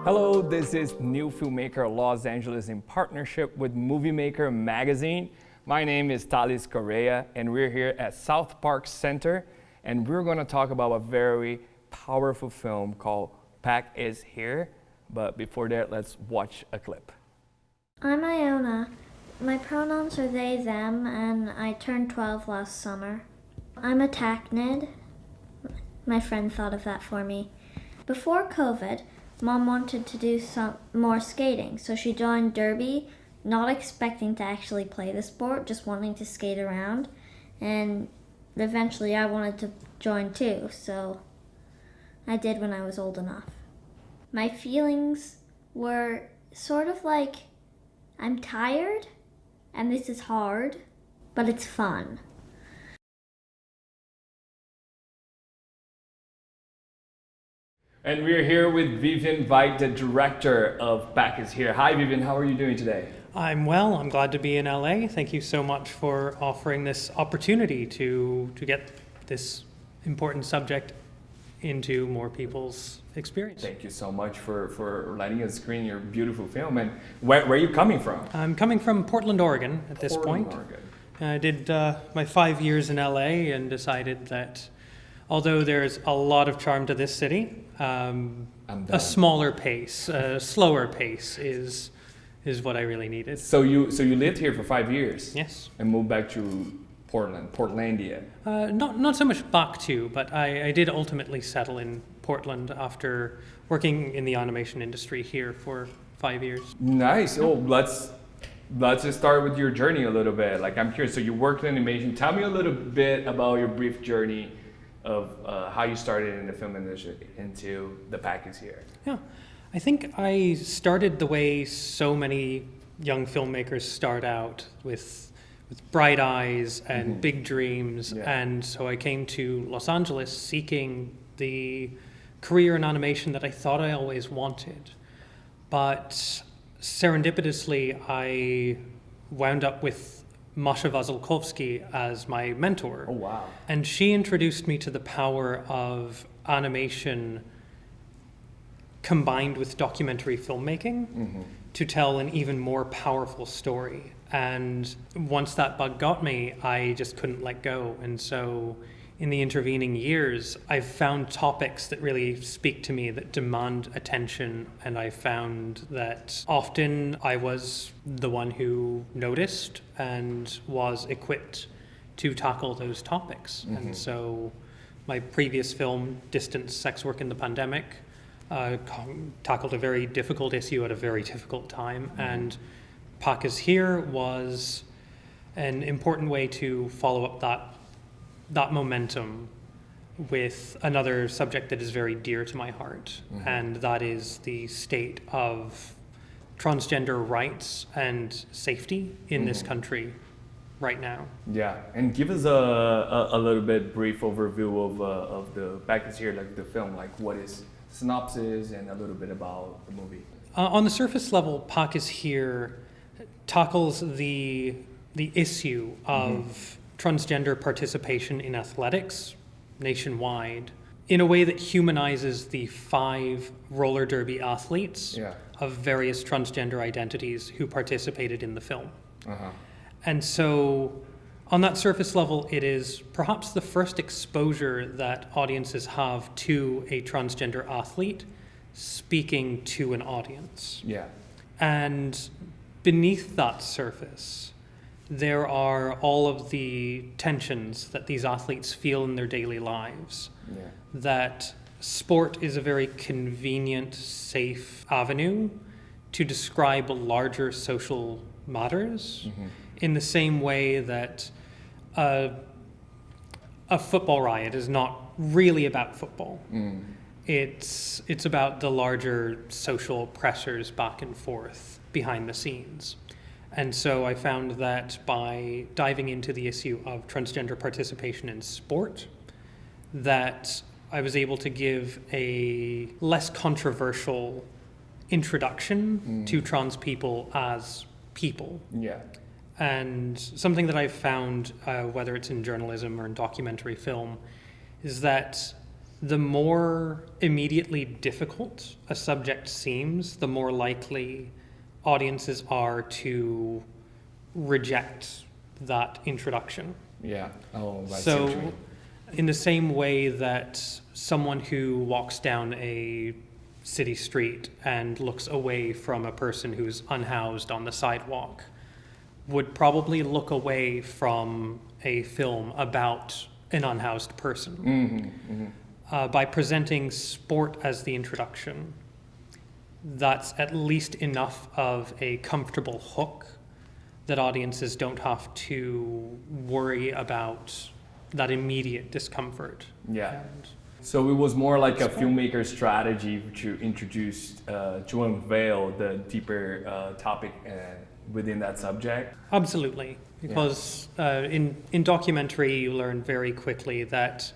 Hello, this is NewFilmmakers Los Angeles in partnership with Movie Maker magazine. My name is Talis Correa, and we're here at South Park Center, and we're going to talk about a very powerful film called Pac is Here. But before that, let's watch a clip. I'm Iona. My pronouns are they, them, and I turned 12 last summer. I'm a tachnid. My friend thought of that for me. Before COVID, Mom wanted to do some more skating, so she joined derby, not expecting to actually play the sport, just wanting to skate around. And eventually I wanted to join too, so I did when I was old enough. My feelings were sort of like, I'm tired, and this is hard, but it's fun. And we're here with Vivian, Veidt, the director of Pac is Here. Hi Vivian, how are you doing today? I'm well. I'm glad to be in LA. Thank you so much for offering this opportunity to get this important subject into more people's experience. Thank you so much for letting us screen your beautiful film. And where are you coming from? I'm coming from Portland, Oregon at this point. Oregon. I did my 5 years in LA and decided that although there's a lot of charm to this city, a smaller pace, a slower pace is what I really needed. So you lived here for 5 years? Yes. And moved back to Portlandia? Not so much back to, but I did ultimately settle in Portland after working in the animation industry here for 5 years. Nice. Oh, let's just start with your journey a little bit. Like, I'm curious. So you worked in animation. Tell me a little bit about your brief journey of how you started in the film industry into the Pac is Here. Yeah, I think I started the way so many young filmmakers start out with bright eyes and big dreams. Yeah. And so I came to Los Angeles seeking the career in animation that I thought I always wanted. But serendipitously, I wound up with Masha Wasilkowski as my mentor. Oh, wow. And she introduced me to the power of animation combined with documentary filmmaking to tell an even more powerful story. And once that bug got me, I just couldn't let go. And so in the intervening years, I've found topics that really speak to me, that demand attention. And I found that often I was the one who noticed and was equipped to tackle those topics. And so my previous film, Distance, Sex Work in the Pandemic, tackled a very difficult issue at a very difficult time. And Pac is Here was an important way to follow up that momentum with another subject that is very dear to my heart, and that is the state of transgender rights and safety in this country right now. Yeah, and give us a little bit brief overview of the Pac is Here, like the film, like what is synopsis and a little bit about the movie. On the surface level, Pac is Here tackles the issue of transgender participation in athletics nationwide in a way that humanizes the 5 roller derby athletes of various transgender identities who participated in the film. And so on that surface level, it is perhaps the first exposure that audiences have to a transgender athlete speaking to an audience. Yeah. And beneath that surface, there are all of the tensions that these athletes feel in their daily lives. Yeah. That sport is a very convenient, safe avenue to describe larger social matters in the same way that a football riot is not really about football. It's about the larger social pressures back and forth behind the scenes. And so I found that by diving into the issue of transgender participation in sport, that I was able to give a less controversial introduction to trans people as people. Yeah. And something that I've found, whether it's in journalism or in documentary film, is that the more immediately difficult a subject seems, the more likely audiences are to reject that introduction. Yeah. Oh, I see what you So, mean. in the same way that someone who walks down a city street and looks away from a person who's unhoused on the sidewalk would probably look away from a film about an unhoused person. By presenting sport as the introduction, that's at least enough of a comfortable hook that audiences don't have to worry about that immediate discomfort. Yeah. And So it was more like a filmmaker strategy to introduce, to unveil the deeper topic within that subject. absolutely, because in documentary you learn very quickly that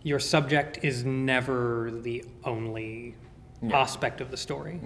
your subject is never the only aspect of the story.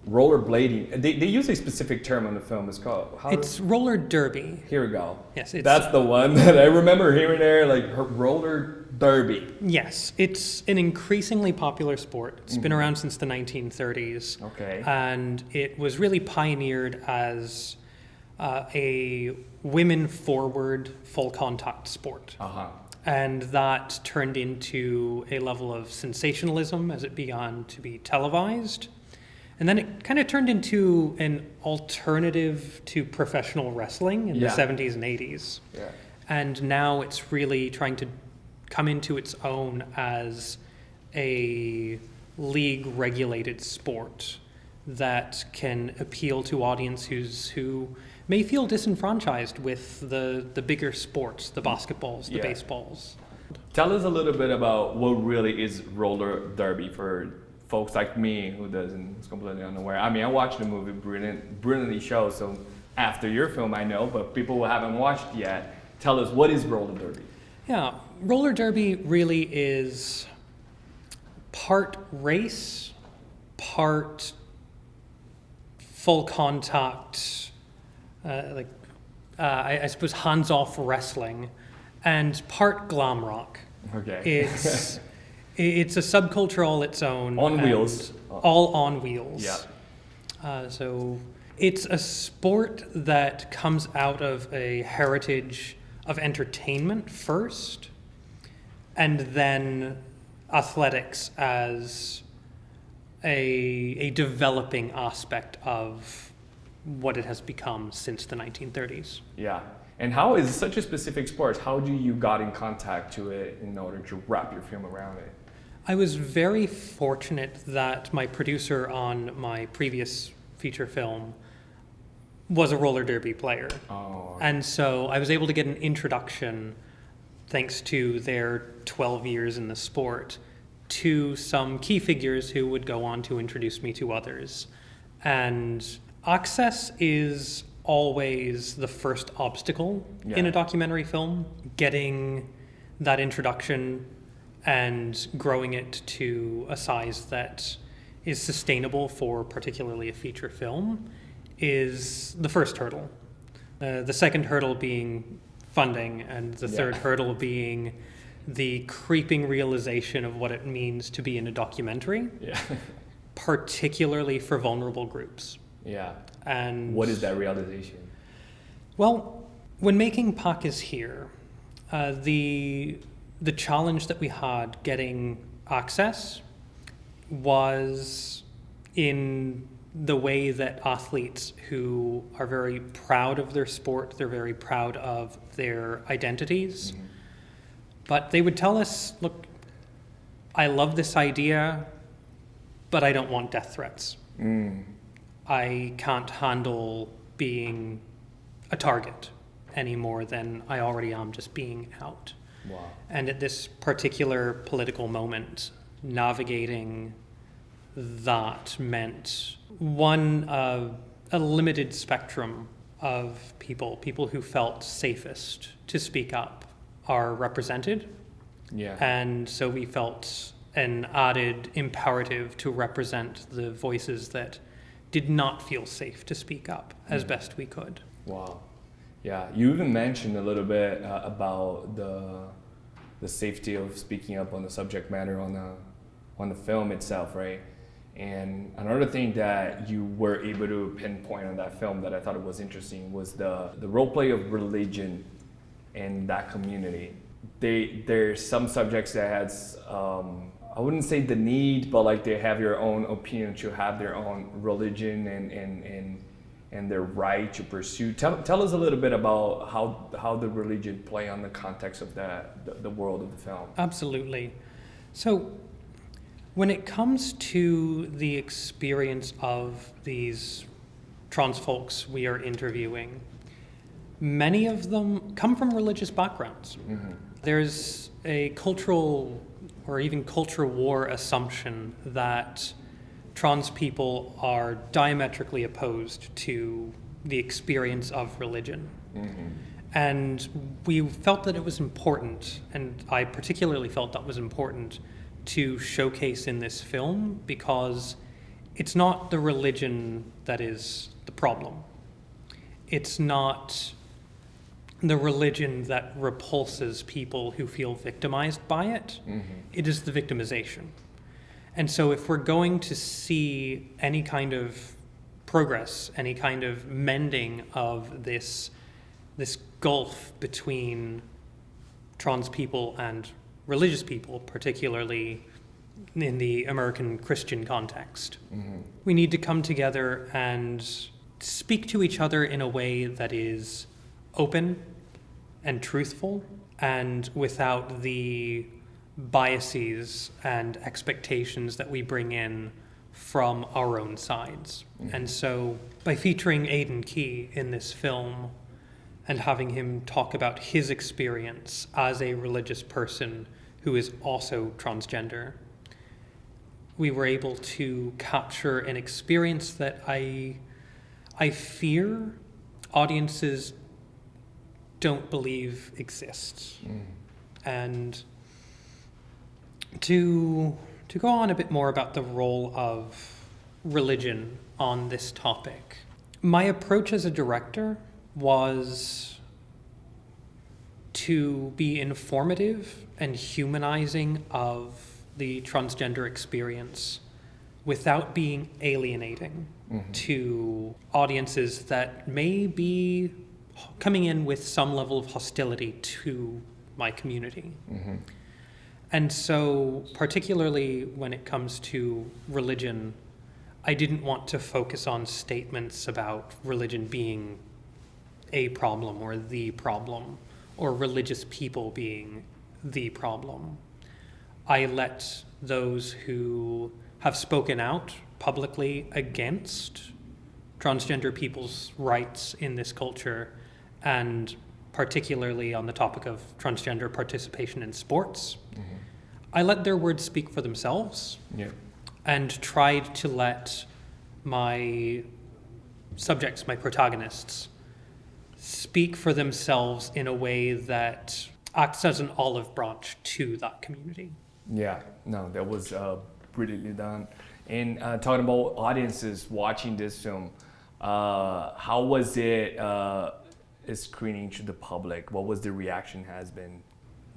Rollerblading. They use a specific term on the film. It's called. It's roller derby. Here we go. Yes, it's, That's the one that I remember hearing there, like roller derby. yes, it's an increasingly popular sport. It's been around since the 1930s. Okay. And it was really pioneered as a women-forward full contact sport. And that turned into a level of sensationalism as it began to be televised. And then it kind of turned into an alternative to professional wrestling in the 70s and 80s. Yeah. And now it's really trying to come into its own as a league-regulated sport that can appeal to audiences who may feel disenfranchised with the bigger sports, the basketballs, the baseballs. Tell us a little bit about what really is roller derby for folks like me who is completely unaware. I mean, I watched the movie, brilliantly shown, so after your film I know, but people who haven't watched yet, tell us, what is roller derby? Yeah, roller derby really is part race, part full contact, I suppose hands-off wrestling, and part glam rock. Okay. It's a subculture all its own. On wheels. All on wheels. Yeah. So it's a sport that comes out of a heritage of entertainment first, and then athletics as a developing aspect of what it has become since the 1930s. Yeah. And how is such a specific sport? How do you got in contact to it in order to wrap your film around it? I was very fortunate that my producer on my previous feature film was a roller derby player. Oh. And so I was able to get an introduction, thanks to their 12 years in the sport, to some key figures who would go on to introduce me to others. And access is always the first obstacle in a documentary film. Getting that introduction and growing it to a size that is sustainable for particularly a feature film is the first hurdle. The second hurdle being funding, and the third hurdle being the creeping realization of what it means to be in a documentary, particularly for vulnerable groups. Yeah. And what is that realization? Well, when making Pac is Here, the challenge that we had getting access was in the way that athletes who are very proud of their sport, they're very proud of their identities, but they would tell us, look, I love this idea, but I don't want death threats. I can't handle being a target any more than I already am just being out. Wow. And at this particular political moment, navigating that meant a limited spectrum of people who felt safest to speak up are represented. Yeah. And so we felt an added imperative to represent the voices that did not feel safe to speak up as best we could. Wow. Yeah, you even mentioned a little bit about the the safety of speaking up on the subject matter on the film itself, right? And another thing that you were able to pinpoint on that film that I thought it was interesting was the role play of religion in that community. There's some subjects that has, I wouldn't say the need, but like they have your own opinion to have their own religion and their right to pursue. Tell us a little bit about how the religion play on the context of the world of the film. Absolutely. So when it comes to the experience of these trans folks we are interviewing, many of them come from religious backgrounds. Mm-hmm. There's a cultural or even culture war assumption that trans people are diametrically opposed to the experience of religion. Mm-hmm. And we felt that it was important, and I particularly felt that was important to showcase in this film, because it's not the religion that is the problem. It's not the religion that repulses people who feel victimized by it. Mm-hmm. It is the victimization. And so if we're going to see any kind of progress, any kind of mending of this gulf between trans people and religious people, particularly in the American Christian context, mm-hmm. we need to come together and speak to each other in a way that is open and truthful and without the biases and expectations that we bring in from our own sides. Mm-hmm. And so by featuring Aidan Key in this film and having him talk about his experience as a religious person who is also transgender, we were able to capture an experience that I fear audiences don't believe exists. Mm. And to go on a bit more about the role of religion on this topic, my approach as a director was to be informative and humanizing of the transgender experience without being alienating mm-hmm. to audiences that may be coming in with some level of hostility to my community. Mm-hmm. And so, particularly when it comes to religion, I didn't want to focus on statements about religion being a problem or the problem, or religious people being the problem. I let those who have spoken out publicly against transgender people's rights in this culture, and particularly on the topic of transgender participation in sports, mm-hmm. I let their words speak for themselves. Yeah. And tried to let my subjects, my protagonists, speak for themselves in a way that acts as an olive branch to that community. Yeah, no, that was brilliantly done. And talking about audiences watching this film, how was it screening to the public? What was the reaction has been?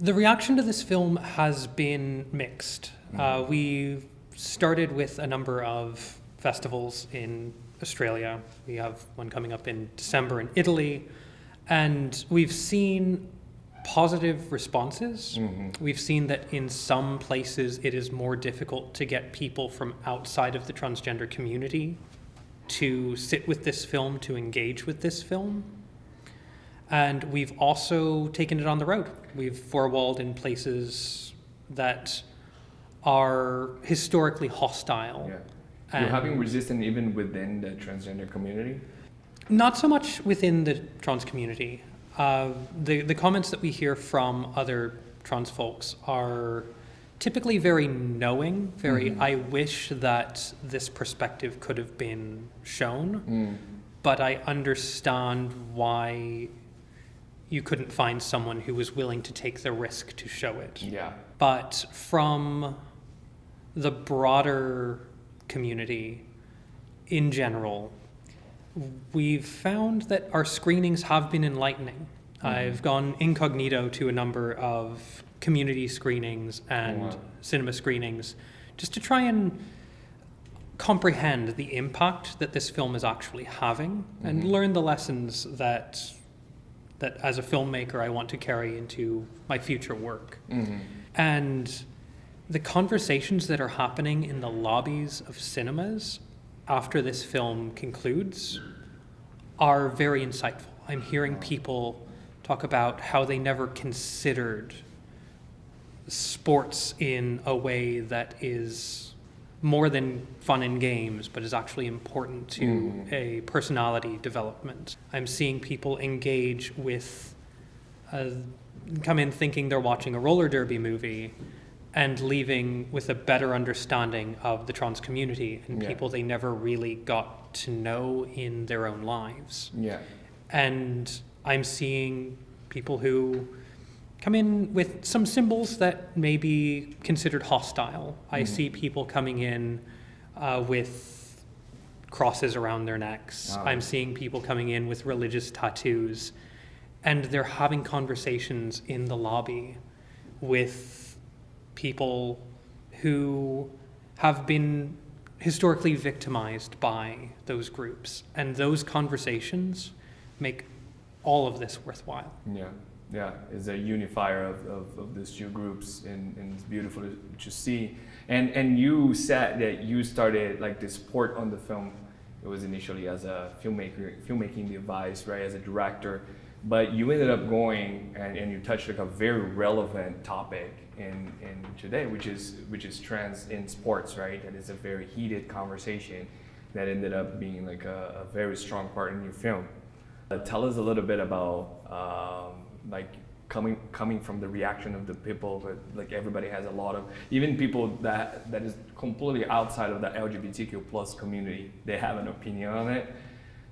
The reaction to this film has been mixed. Mm-hmm. We started with a number of festivals in Australia. We have one coming up in December in Italy, and we've seen positive responses. Mm-hmm. We've seen that in some places it is more difficult to get people from outside of the transgender community to sit with this film, to engage with this film. And we've also taken it on the road. We've four-walled in places that are historically hostile. Yeah. You're having resistance even within the transgender community? Not so much within the trans community. The comments that we hear from other trans folks are typically very knowing, very, mm-hmm. I wish that this perspective could have been shown, but I understand why you couldn't find someone who was willing to take the risk to show it. Yeah. But from the broader community in general, we've found that our screenings have been enlightening. Mm-hmm. I've gone incognito to a number of community screenings and Wow. cinema screenings, just to try and comprehend the impact that this film is actually having and learn the lessons that as a filmmaker I want to carry into my future work. And the conversations that are happening in the lobbies of cinemas after this film concludes are very insightful. I'm hearing people talk about how they never considered sports in a way that is more than fun and games, but is actually important to a personality development. I'm seeing people engage with, come in thinking they're watching a roller derby movie and leaving with a better understanding of the trans community and people they never really got to know in their own lives. Yeah. And I'm seeing people who come in with some symbols that may be considered hostile. I see people coming in with crosses around their necks. I'm seeing people coming in with religious tattoos. And they're having conversations in the lobby with people who have been historically victimized by those groups. And those conversations make all of this worthwhile. Yeah, it's a unifier of these two groups, and it's beautiful to see. And you said that you started like this sport on the film. It was initially as a filmmaking device, right, as a director. But you ended up going and you touched like a very relevant topic in today, which is trans in sports, right? That is a very heated conversation that ended up being like a very strong part in your film. Tell us a little bit about like coming from the reaction of the people, but like everybody has a lot of, even people that is completely outside of the LGBTQ plus community, they have an opinion on it.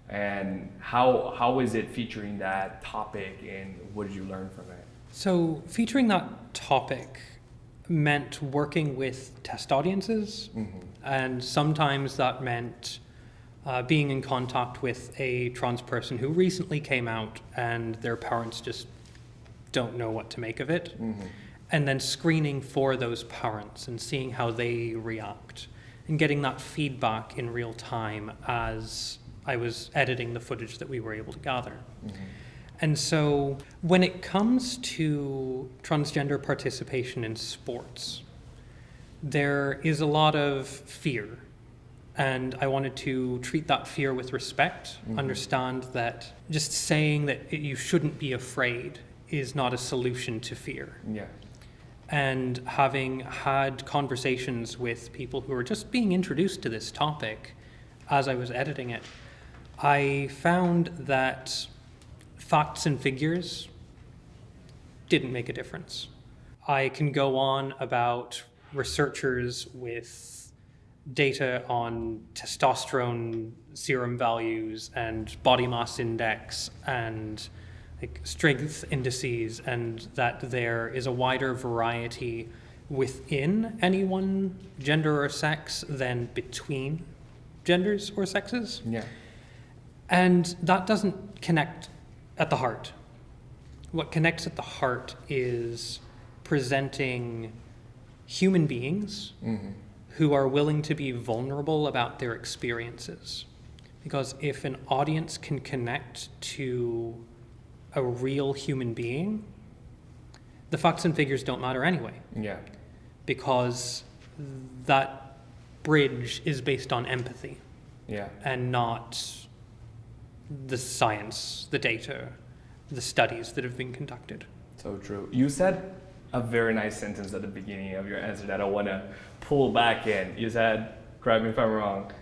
And how is it featuring that topic, and what did you learn from it? So featuring that topic meant working with test audiences, and sometimes that meant being in contact with a trans person who recently came out and their parents just don't know what to make of it, and then screening for those parents and seeing how they react and getting that feedback in real time as I was editing the footage that we were able to gather. And so when it comes to transgender participation in sports, there is a lot of fear. And I wanted to treat that fear with respect, understand that just saying that you shouldn't be afraid is not a solution to fear. And having had conversations with people who are just being introduced to this topic as I was editing it, I found that facts and figures didn't make a difference. I can go on about researchers with data on testosterone serum values and body mass index and like strength indices, and that there is a wider variety within any one gender or sex than between genders or sexes. And that doesn't connect at the heart. What connects at the heart is presenting human beings who are willing to be vulnerable about their experiences. Because if an audience can connect to a real human being, the facts and figures don't matter anyway. Because that bridge is based on empathy. And not the science, the data, the studies that have been conducted. So true. You said a very nice sentence at the beginning of your answer that I want to pull back in. You said, correct me if I'm wrong,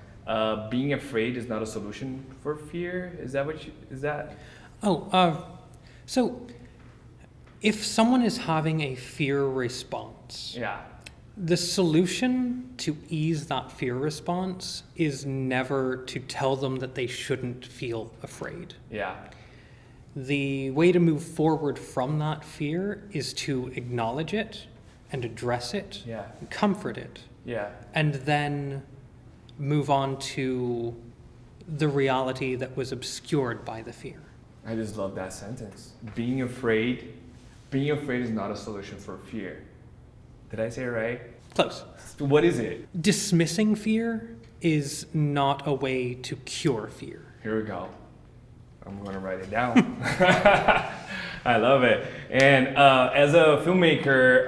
being afraid is not a solution for fear. Is that is that? So if someone is having a fear response, the solution to ease that fear response is never to tell them that they shouldn't feel afraid. The way to move forward from that fear is to acknowledge it and address it, and comfort it, and then move on to the reality that was obscured by the fear. I just love that sentence. Being afraid being afraid is not a solution for fear. Did I say it right? Close. What is it? Dismissing fear is not a way to cure fear. Here we go. I'm going to write it down. I love it. And as a filmmaker,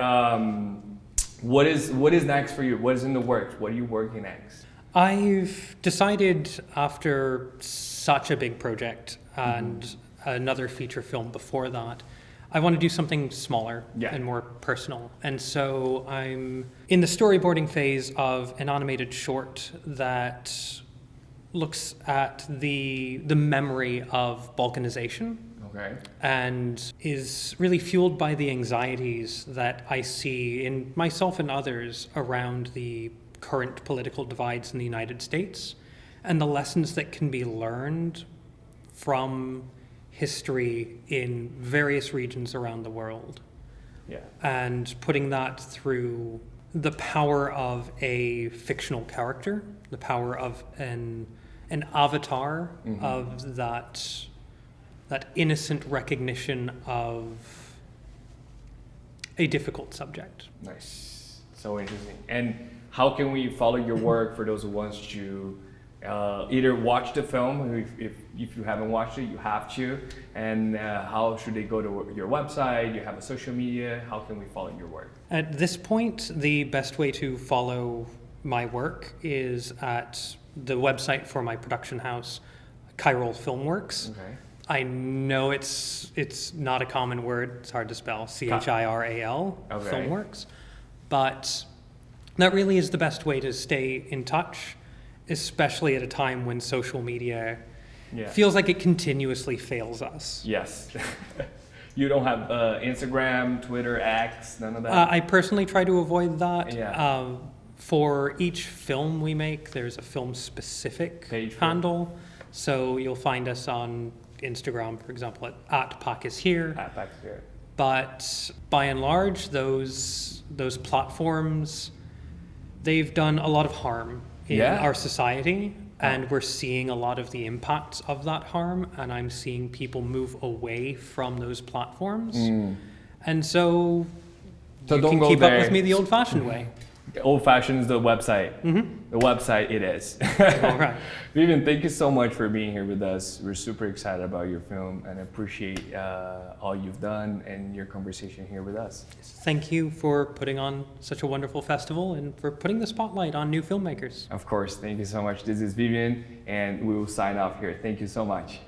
what is next for you? What is in the works? What are you working next? I've decided after such a big project and another feature film before that, I want to do something smaller and more personal. And so I'm in the storyboarding phase of an animated short that looks at the memory of balkanization. Okay. And is really fueled by the anxieties that I see in myself and others around the current political divides in the United States and the lessons that can be learned from history in various regions around the world. Yeah. And putting that through the power of a fictional character, the power of an avatar of that innocent recognition of a difficult subject. Nice. So interesting. And how can we follow your work for those who want to either watch the film, if you haven't watched it, you have to, and how should they go to your website? You have a social media. How can we follow your work? At this point, the best way to follow my work is at the website for my production house, Chiral Filmworks. Okay. I know it's not a common word. It's hard to spell. CHIRAL, Okay. Filmworks. But that really is the best way to stay in touch, especially at a time when social media feels like it continuously fails us. Yes. You don't have Instagram, Twitter, X, none of that? I personally try to avoid that. Yeah. For each film we make, there's a film-specific handle. So you'll find us on Instagram, for example, at Pac is here. At Pac is here. But by and large, those platforms, they've done a lot of harm in our society, and we're seeing a lot of the impacts of that harm, and I'm seeing people move away from those platforms. And so you don't can go keep there. up with me the old-fashioned way. Old-fashioned is the website. The website it is. All right. Vivian, thank you so much for being here with us. We're super excited about your film and appreciate all you've done and your conversation here with us. Thank you for putting on such a wonderful festival and for putting the spotlight on new filmmakers. Of course, thank you so much. This is Vivian, and we will sign off here. Thank you so much.